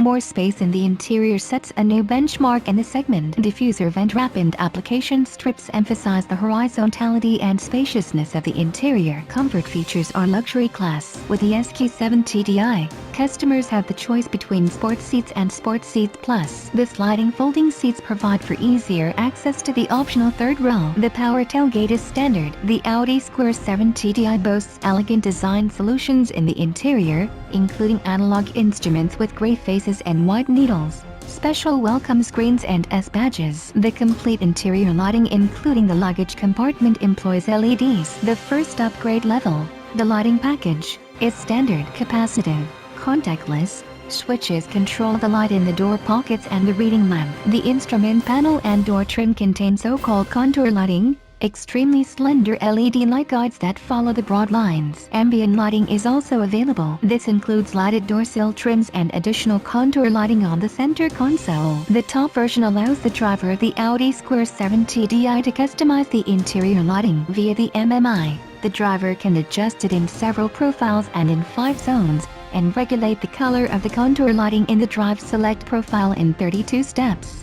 More space in the interior sets a new benchmark in the segment. Diffuser vent wrap and application strips emphasize the horizontality and spaciousness of the interior. Comfort features are luxury class. With the SQ7 TDI, customers have the choice between Sports Seats and Sports Seats Plus. The sliding folding seats provide for easier access to the optional third row. The power tailgate is standard. The Audi SQ7 TDI boasts elegant design solutions in the interior, including analog instruments with gray faces and white needles, special welcome screens and S-badges. The complete interior lighting including the luggage compartment employs LEDs. The first upgrade level, the lighting package, is standard. Capacitive, contactless, switches control the light in the door pockets and the reading lamp. The instrument panel and door trim contain so-called contour lighting, extremely slender LED light guides that follow the broad lines. Ambient lighting is also available. This includes lighted door sill trims and additional contour lighting on the center console. The top version allows the driver of the Audi SQ7 TDI to customize the interior lighting via the MMI. The driver can adjust it in several profiles and in 5 zones, and regulate the color of the contour lighting in the drive select profile in 32 steps.